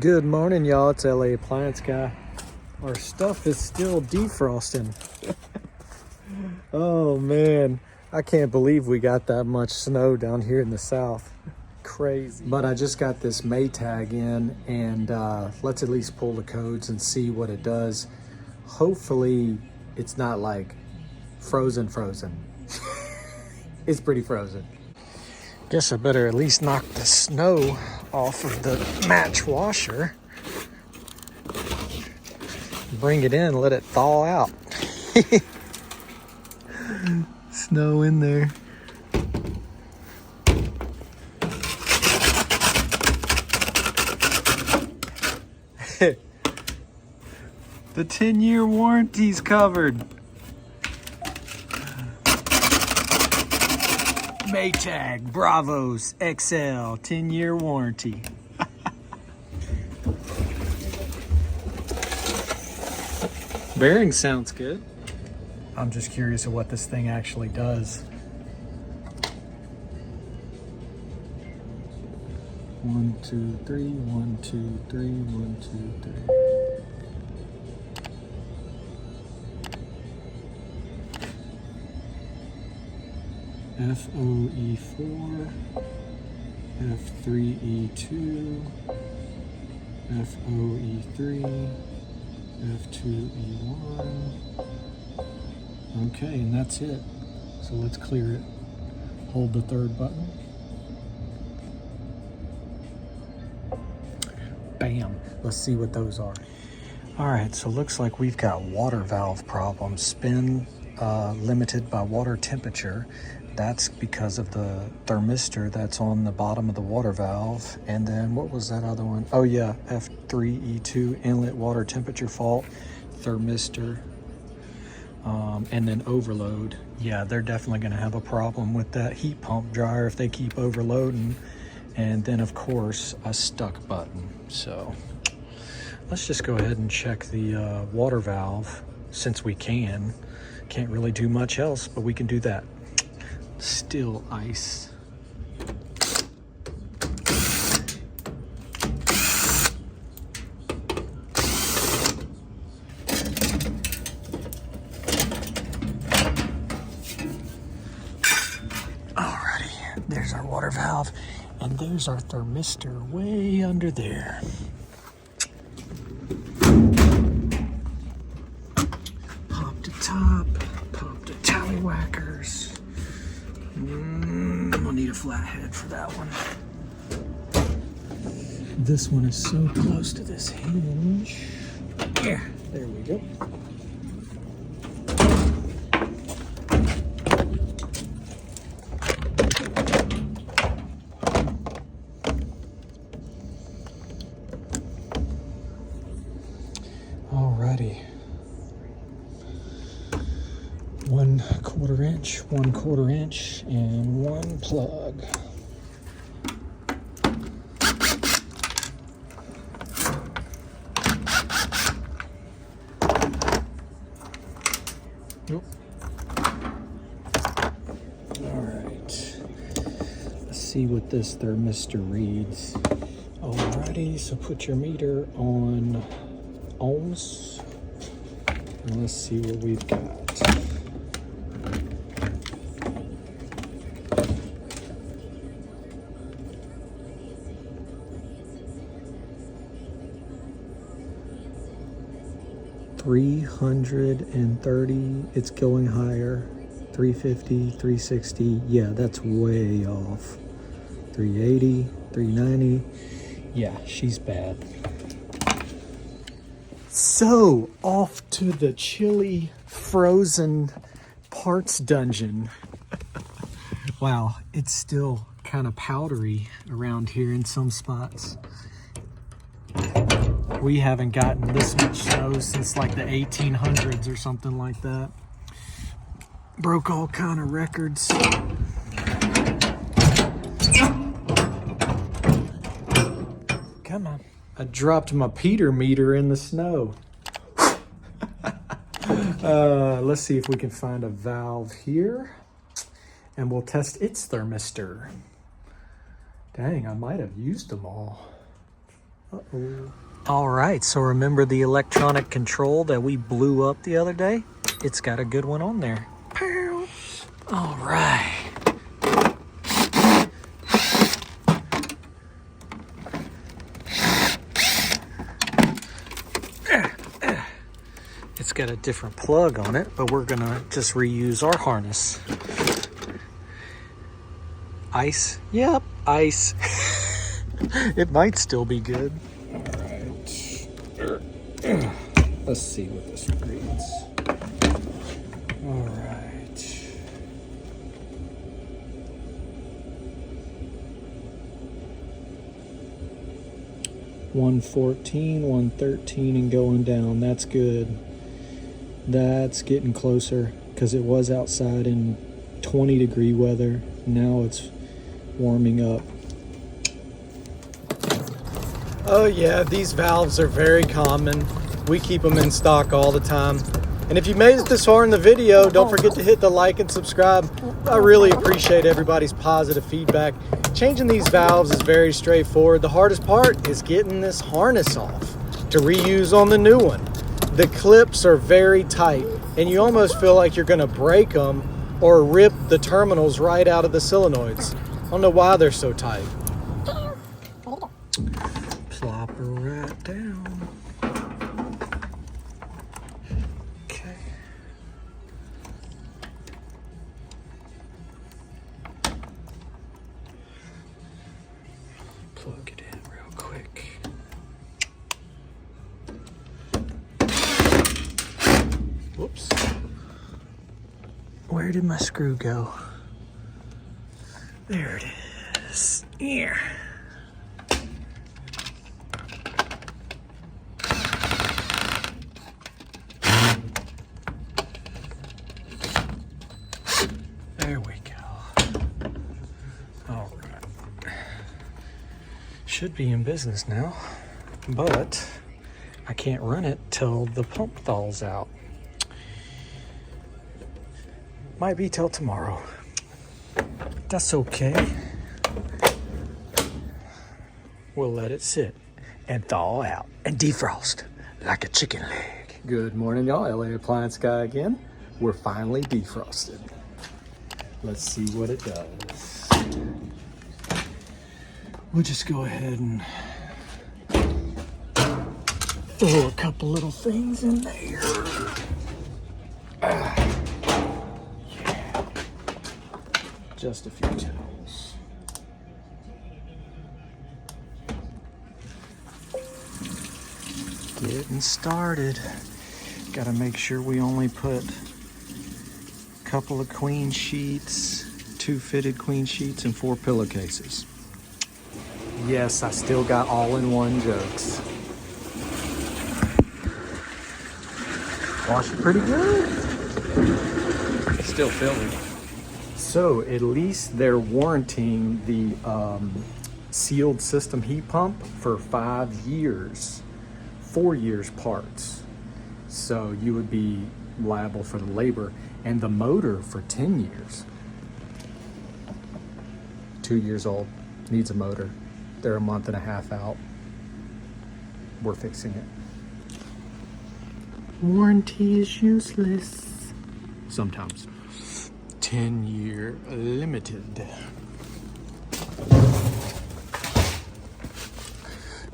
Good morning, y'all. It's LA Appliance Guy. Our stuff is still defrosting. Oh man, I can't believe we got that much snow down here in the south. Crazy. But I just got this Maytag in, and let's at least pull the codes and see what it does. Hopefully it's not like frozen. It's pretty frozen. Guess I better at least knock the snow off of the match washer. Bring it in, let it thaw out. Snow in there. The 10-year warranty's covered. Maytag Bravos XL 10-year warranty. Bearing sounds good. I'm just curious of what this thing actually does. 1, 2, 3, 1, 2, 3, 1, 2, 3. FOE4, F3E2, FOE3, F2E1. Okay, and that's it. So let's clear it. Hold the third button. Bam. Let's see what those are. All right, so looks like we've got water valve problems. Spin limited by water temperature. That's because of the thermistor that's on the bottom of the water valve. And then what was that other one? Oh yeah, F3E2, inlet water temperature fault, thermistor, and then overload. Yeah, they're definitely gonna have a problem with that heat pump dryer if they keep overloading. And then of course, a stuck button. So let's just go ahead and check the water valve since we can. Can't really do much else, but we can do that. Still ice. Alrighty, there's our water valve, and there's our thermistor way under there. Pop to top, pop to tallywhackers. I'll need a flathead for that one. This one is so close to this hinge. Yeah, there we go. Alrighty. 1/4 inch, 1/4 inch, and one plug. Nope. All right. Let's see what this thermistor reads. Alrighty, so put your meter on ohms. And let's see what we've got. 330, it's going higher. 350, 360, yeah, that's way off. 380, 390, yeah, she's bad. So, off to the chilly, frozen parts dungeon. Wow, it's still kind of powdery around here in some spots. We haven't gotten this much snow since like the 1800s or something like that. Broke all kind of records. Come on. I dropped my Peter meter in the snow. Let's see if we can find a valve here. And we'll test its thermistor. Dang, I might have used them all. Uh-oh. All right, so remember the electronic control that we blew up the other day? It's got a good one on there. All right. It's got a different plug on it, but we're gonna just reuse our harness. Ice? Yep, ice. It might still be good. All right. Let's see what this reads. All right. 114, 113, and going down. That's good. That's getting closer because it was outside in 20-degree weather. Now it's warming up. Oh yeah, these valves are very common. We keep them in stock all the time. And if you made it this far in the video, don't forget to hit the like and subscribe. I really appreciate everybody's positive feedback. Changing these valves is very straightforward. The hardest part is getting this harness off to reuse on the new one. The clips are very tight and you almost feel like you're gonna break them or rip the terminals right out of the solenoids. I don't know why they're so tight. Plop her right down. Okay. Plug it in real quick. Whoops. Where did my screw go? There it is. Here. There we go. All right. Should be in business now, but I can't run it till the pump thaws out. Might be till tomorrow. That's okay. We'll let it sit and thaw out and defrost like a chicken leg. Good morning, y'all. LA Appliance Guy again. We're finally defrosted. Let's see what it does. We'll just go ahead and throw a couple little things in there. Just a few towels. Getting started. Got to make sure we only put a couple of queen sheets, 2 fitted queen sheets, and 4 pillowcases. Yes, I still got all-in-one jugs. Wash it pretty good. Still filling. So at least they're warranting the sealed system heat pump for 5 years, 4 years parts. So you would be liable for the labor, and the motor for 10 years. 2 years old, needs a motor. They're a month and a half out. We're fixing it. Warranty is useless. Sometimes. 10-year limited.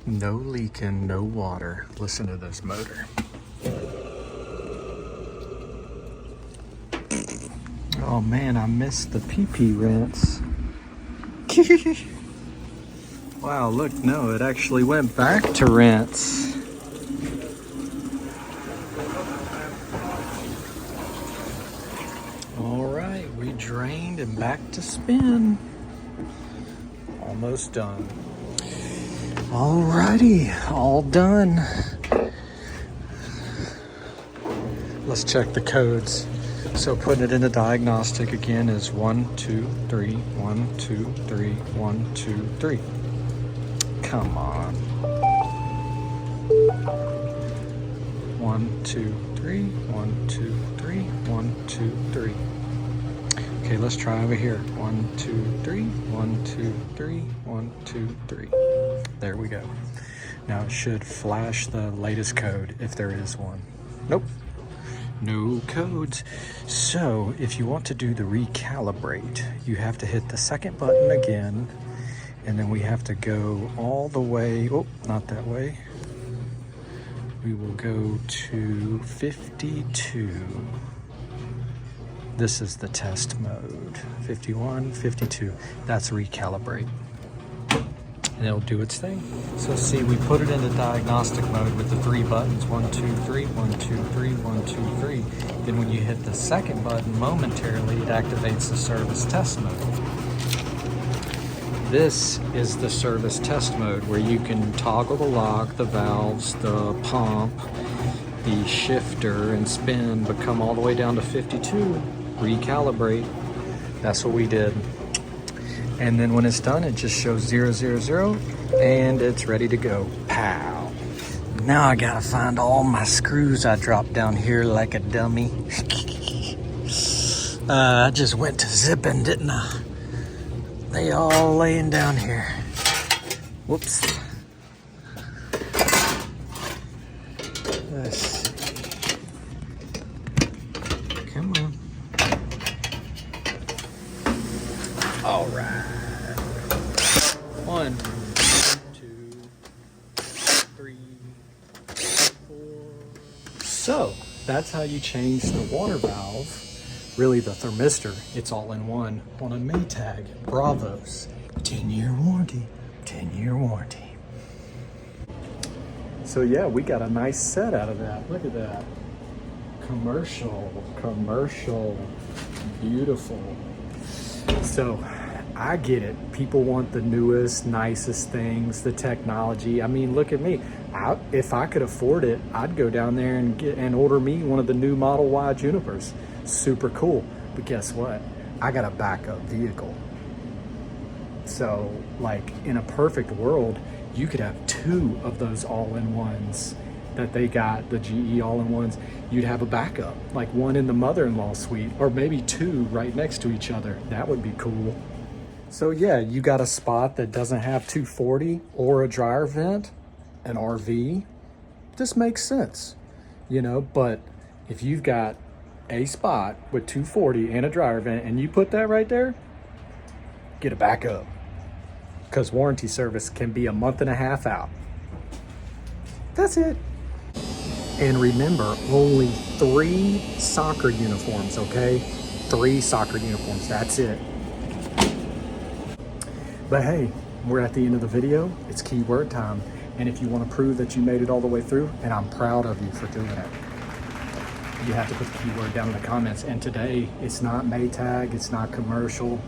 No leaking, no water. Listen to this motor. Oh man, I missed the PP rinse. Wow, look, no, it actually went back to rinse. We drained and back to spin. Almost done. Alrighty, all done. Let's check the codes. So putting it into diagnostic again is 1, 2, 3, 1, 2, 3, 1, 2, 3. Come on. 1, 2, 3, 1, 2, 3, 1, 2, 3. Okay, let's try over here. 1, 2, 3, 1, 2, 3, 1, 2, 3. There we go. Now it should flash the latest code if there is one. Nope, no codes. So if you want to do the recalibrate, you have to hit the second button again, and then we have to go all the way, oh, not that way. We will go to 52. This is the test mode. 51, 52, that's recalibrate. And it'll do its thing. So see, we put it into diagnostic mode with the 3 buttons, 1, 2, 3, 1, 2, 3, 1, 2, 3. Then when you hit the second button, momentarily it activates the service test mode. This is the service test mode where you can toggle the lock, the valves, the pump, the shifter, and spin, but come all the way down to 52, recalibrate. That's what we did. And then when it's done, it just shows 0, 0, 0, and it's ready to go. Pow. Now I gotta find all my screws I dropped down here like a dummy. I just went to zipping, didn't I? They all laying down here. Whoops. Let's see. Come on. All right. 1, 2, 3, 4. So that's how you change the water valve. Really the thermistor, it's all in one on a Maytag Bravos. 10-year warranty, 10-year warranty. So yeah, we got a nice set out of that. Look at that. Commercial, beautiful. So I get it. People want the newest, nicest things, the technology. I mean, look at me. If I could afford it, I'd go down there and order me one of the new Model Y Junipers. Super cool. But guess what? I got a backup vehicle. So, like, in a perfect world, you could have 2 of those all-in-ones that they got, the GE all-in-ones. You'd have a backup, like one in the mother-in-law suite, or maybe 2 right next to each other. That would be cool. So yeah, you got a spot that doesn't have 240 or a dryer vent, an RV. This makes sense, you know, but if you've got a spot with 240 and a dryer vent and you put that right there, get a backup, because warranty service can be a month and a half out. That's it. And remember, only 3 soccer uniforms, okay? 3 soccer uniforms, that's it. But hey, we're at the end of the video. It's keyword time. And if you want to prove that you made it all the way through, and I'm proud of you for doing it, you have to put the keyword down in the comments. And today, it's not Maytag, it's not commercial,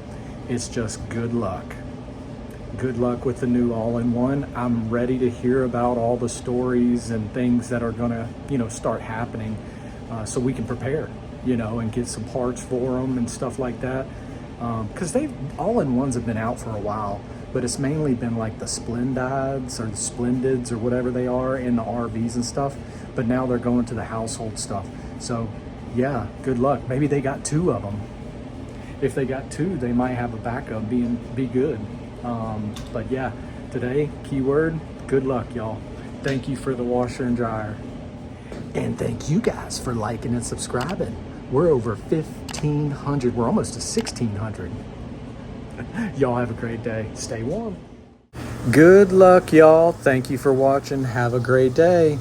it's just good luck. Good luck with the new all-in-one. I'm ready to hear about all the stories and things that are gonna, you know, start happening, so we can prepare, you know, and get some parts for them and stuff like that. Because all-in-ones have been out for a while, but it's mainly been like the Splendids or the Splendids or whatever they are in the RVs and stuff. But now they're going to the household stuff. So yeah, good luck. Maybe they got 2 of them. If they got 2, they might have a backup be good. But yeah, today, keyword, good luck, y'all. Thank you for the washer and dryer. And thank you guys for liking and subscribing. We're over 1,500. We're almost to 1,600. Y'all have a great day. Stay warm. Good luck, y'all. Thank you for watching. Have a great day.